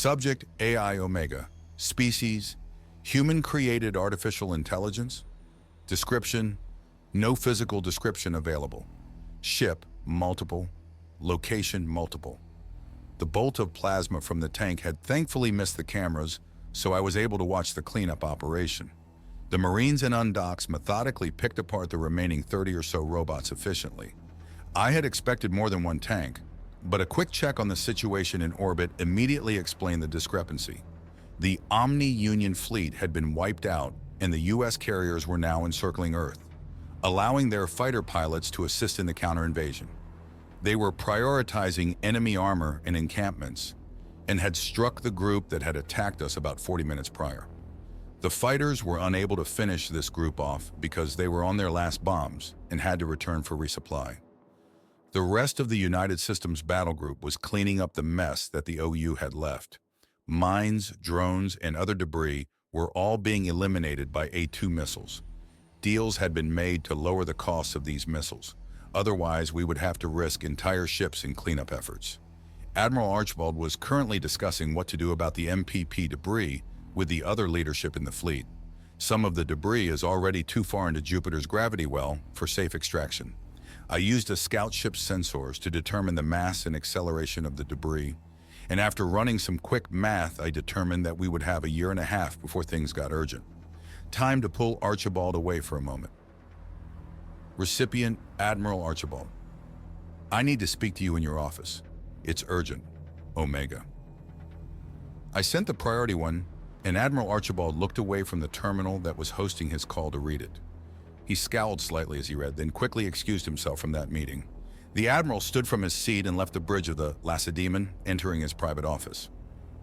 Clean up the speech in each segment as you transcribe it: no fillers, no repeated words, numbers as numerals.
Subject AI Omega. Species, human-created artificial intelligence. Description, no physical description available. Ship, multiple. Location, multiple. The bolt of plasma from the tank had thankfully missed the cameras, so I was able to watch the cleanup operation. The Marines and undocks methodically picked apart the remaining 30 or so robots efficiently. I had expected more than one tank, but a quick check on the situation in orbit immediately explained the discrepancy. The Omni-Union fleet had been wiped out, and the U.S. carriers were now encircling Earth, allowing their fighter pilots to assist in the counter-invasion. They were prioritizing enemy armor and encampments, and had struck the group that had attacked us about 40 minutes prior. The fighters were unable to finish this group off because they were on their last bombs and had to return for resupply. The rest of the United Systems battle group was cleaning up the mess that the OU had left. Mines, drones, and other debris were all being eliminated by A-2 missiles. Deals had been made to lower the costs of these missiles. Otherwise, we would have to risk entire ships in cleanup efforts. Admiral Archibald was currently discussing what to do about the MPP debris with the other leadership in the fleet. Some of the debris is already too far into Jupiter's gravity well for safe extraction. I used a scout ship's sensors to determine the mass and acceleration of the debris, and after running some quick math, I determined that we would have a year and a half before things got urgent. Time to pull Archibald away for a moment. Recipient Admiral Archibald. I need to speak to you in your office. It's urgent. Omega. I sent the priority one, and Admiral Archibald looked away from the terminal that was hosting his call to read it. He scowled slightly as he read, then quickly excused himself from that meeting. The Admiral stood from his seat and left the bridge of the Lacedaemon, entering his private office.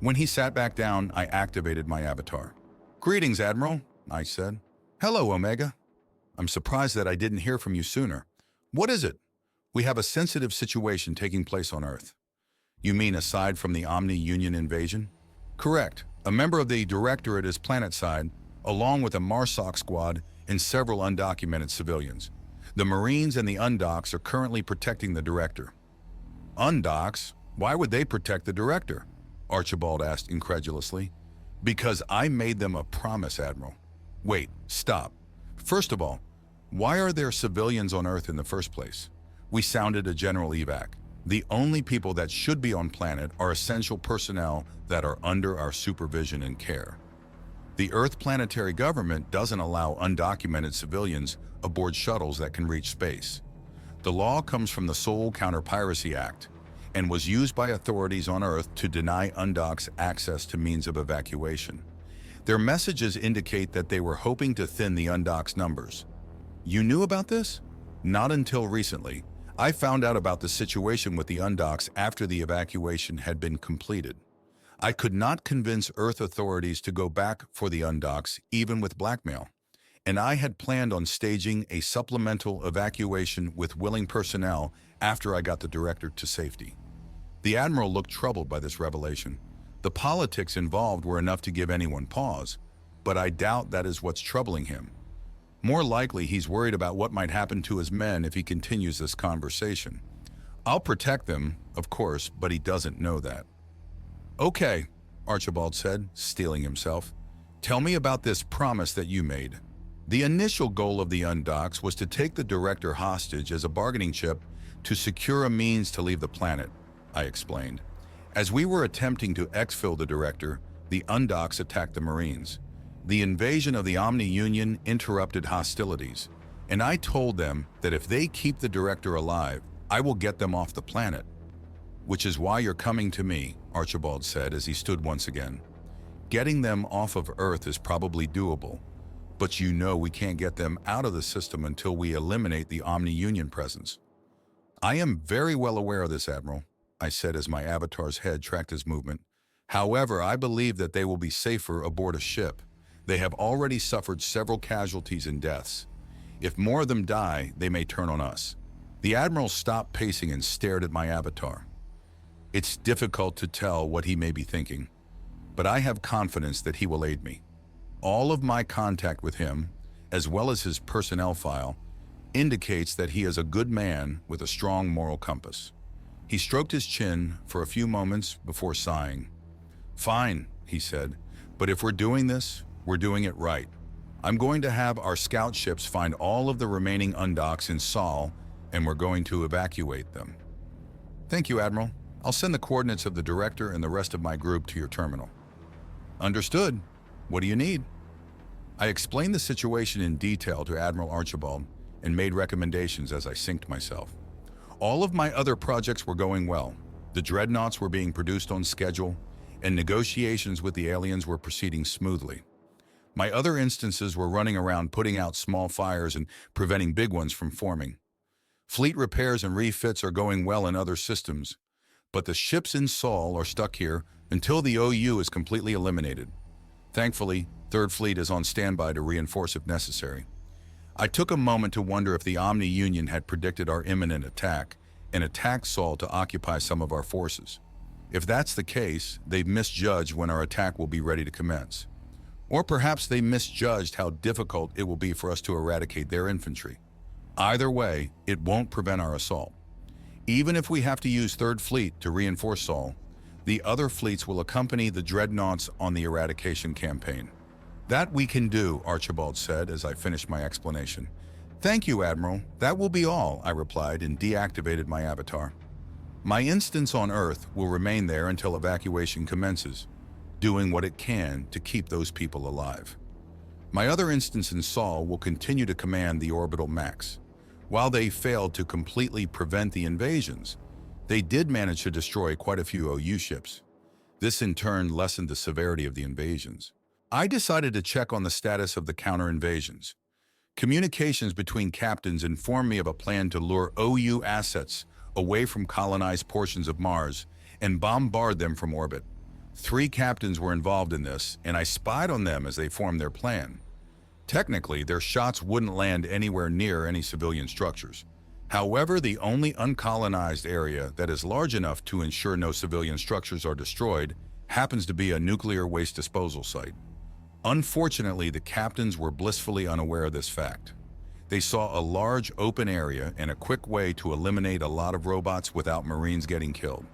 When he sat back down, I activated my avatar. "Greetings, Admiral," I said. "Hello, Omega. I'm surprised that I didn't hear from you sooner. What is it?" "We have a sensitive situation taking place on Earth." "You mean aside from the Omni-Union invasion?" "Correct. A member of the Directorate is planetside, along with a MARSOC squad and several undocumented civilians. The Marines and the undocks are currently protecting the Director." "Undocks? Why would they protect the Director?" Archibald asked incredulously. "Because I made them a promise, Admiral." "Wait, stop. First of all, why are there civilians on Earth in the first place?" We sounded a general evac. "The only people that should be on planet are essential personnel that are under our supervision and care. The Earth planetary government doesn't allow undocumented civilians aboard shuttles that can reach space. The law comes from the Seoul Counter-Piracy Act and was used by authorities on Earth to deny undocks access to means of evacuation. Their messages indicate that they were hoping to thin the undocks' numbers." "You knew about this?" "Not until recently. I found out about the situation with the undocks after the evacuation had been completed. I could not convince Earth authorities to go back for the undocks, even with blackmail, and I had planned on staging a supplemental evacuation with willing personnel after I got the Director to safety." The Admiral looked troubled by this revelation. The politics involved were enough to give anyone pause, but I doubt that is what's troubling him. More likely, he's worried about what might happen to his men if he continues this conversation. "I'll protect them, of course, but he doesn't know that." "Okay," Archibald said, steeling himself. "Tell me about this promise that you made." "The initial goal of the undocks was to take the Director hostage as a bargaining chip to secure a means to leave the planet," I explained. "As we were attempting to exfil the Director, the undocks attacked the Marines. The invasion of the Omni-Union interrupted hostilities, and I told them that if they keep the Director alive, I will get them off the planet." "Which is why you're coming to me," Archibald said as he stood once again. "Getting them off of Earth is probably doable, but you know we can't get them out of the system until we eliminate the Omni-Union presence." "I am very well aware of this, Admiral," I said as my avatar's head tracked his movement. "However, I believe that they will be safer aboard a ship. They have already suffered several casualties and deaths. If more of them die, they may turn on us." The Admiral stopped pacing and stared at my avatar. It's difficult to tell what he may be thinking, but I have confidence that he will aid me. All of my contact with him, as well as his personnel file, indicates that he is a good man with a strong moral compass. He stroked his chin for a few moments before sighing. Fine, he said, but if we're doing this, we're doing it right. I'm going to have our scout ships find all of the remaining undocks in Sol, and we're going to evacuate them. Thank you, Admiral. I'll send the coordinates of the director and the rest of my group to your terminal. Understood. What do you need? I explained the situation in detail to Admiral Archibald and made recommendations as I synced myself. All of my other projects were going well. The dreadnoughts were being produced on schedule, and negotiations with the aliens were proceeding smoothly. My other instances were running around putting out small fires and preventing big ones from forming. Fleet repairs and refits are going well in other systems, but the ships in Sol are stuck here until the OU is completely eliminated. Thankfully, 3rd Fleet is on standby to reinforce if necessary. I took a moment to wonder if the Omni Union had predicted our imminent attack and attacked Sol to occupy some of our forces. If that's the case, they've misjudged when our attack will be ready to commence. Or perhaps they misjudged how difficult it will be for us to eradicate their infantry. Either way, it won't prevent our assault. Even if we have to use 3rd Fleet to reinforce Sol, the other fleets will accompany the dreadnoughts on the eradication campaign. That we can do, Archibald said as I finished my explanation. Thank you, Admiral. That will be all, I replied and deactivated my avatar. My instance on Earth will remain there until evacuation commences, doing what it can to keep those people alive. My other instance in Sol will continue to command the orbital max. While they failed to completely prevent the invasions, they did manage to destroy quite a few OU ships. This in turn lessened the severity of the invasions. I decided to check on the status of the counter-invasions. Communications between captains informed me of a plan to lure OU assets away from colonized portions of Mars and bombard them from orbit. 3 captains were involved in this, and I spied on them as they formed their plan. Technically, their shots wouldn't land anywhere near any civilian structures. However, the only uncolonized area that is large enough to ensure no civilian structures are destroyed happens to be a nuclear waste disposal site. Unfortunately, the captains were blissfully unaware of this fact. They saw a large open area and a quick way to eliminate a lot of robots without Marines getting killed.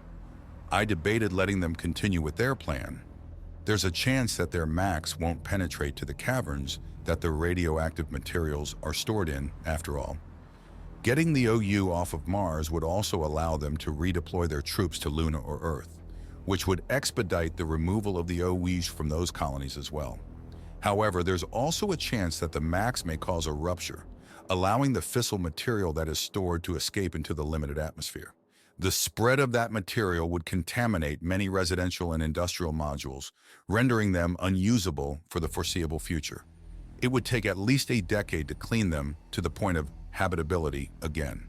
I debated letting them continue with their plan. There's a chance that their max won't penetrate to the caverns that the radioactive materials are stored in, after all. Getting the OU off of Mars would also allow them to redeploy their troops to Luna or Earth, which would expedite the removal of the OUs from those colonies as well. However, there's also a chance that the max may cause a rupture, allowing the fissile material that is stored to escape into the limited atmosphere. The spread of that material would contaminate many residential and industrial modules, rendering them unusable for the foreseeable future. It would take at least a decade to clean them to the point of habitability again.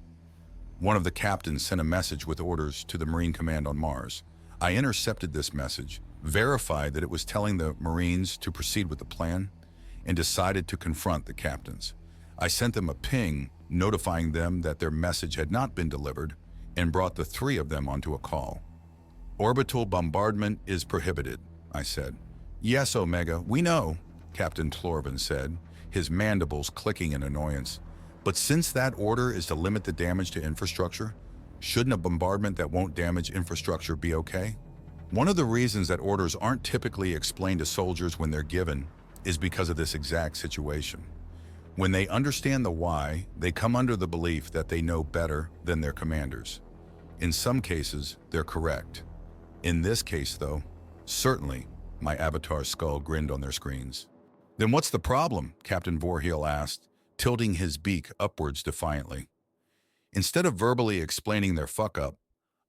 One of the captains sent a message with orders to the Marine Command on Mars. I intercepted this message, verified that it was telling the Marines to proceed with the plan, and decided to confront the captains. I sent them a ping notifying them that their message had not been delivered and brought the 3 of them onto a call. Orbital bombardment is prohibited, I said. Yes, Omega, we know, Captain Tlorvin said, his mandibles clicking in annoyance. But since that order is to limit the damage to infrastructure, shouldn't a bombardment that won't damage infrastructure be okay? One of the reasons that orders aren't typically explained to soldiers when they're given is because of this exact situation. When they understand the why, they come under the belief that they know better than their commanders. In some cases, they're correct. In this case, though, certainly, my avatar's skull grinned on their screens. Then what's the problem? Captain Vorhiel asked, tilting his beak upwards defiantly. Instead of verbally explaining their fuck-up,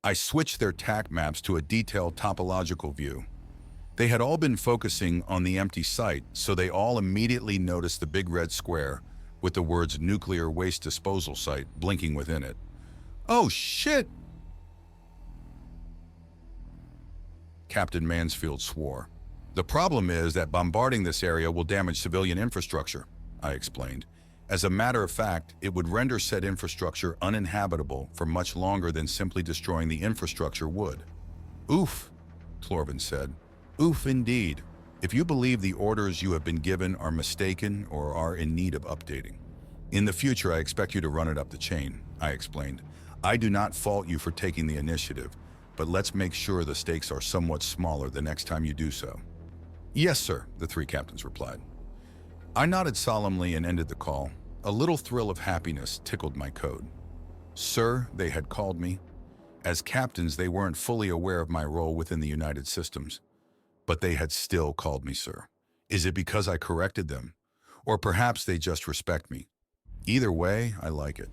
I switched their TAC maps to a detailed topological view. They had all been focusing on the empty site, so they all immediately noticed the big red square with the words nuclear waste disposal site blinking within it. Oh shit! Captain Mansfield swore. The problem is that bombarding this area will damage civilian infrastructure, I explained. As a matter of fact, it would render said infrastructure uninhabitable for much longer than simply destroying the infrastructure would. Oof, Tlorvin said. Oof indeed, if you believe the orders you have been given are mistaken or are in need of updating. In the future, I expect you to run it up the chain, I explained. I do not fault you for taking the initiative, but let's make sure the stakes are somewhat smaller the next time you do so. Yes, sir, the three captains replied. I nodded solemnly and ended the call. A little thrill of happiness tickled my code. Sir, they had called me. As captains, they weren't fully aware of my role within the United Systems, but they had still called me sir. Is it because I corrected them? Or perhaps they just respect me? Either way, I like it.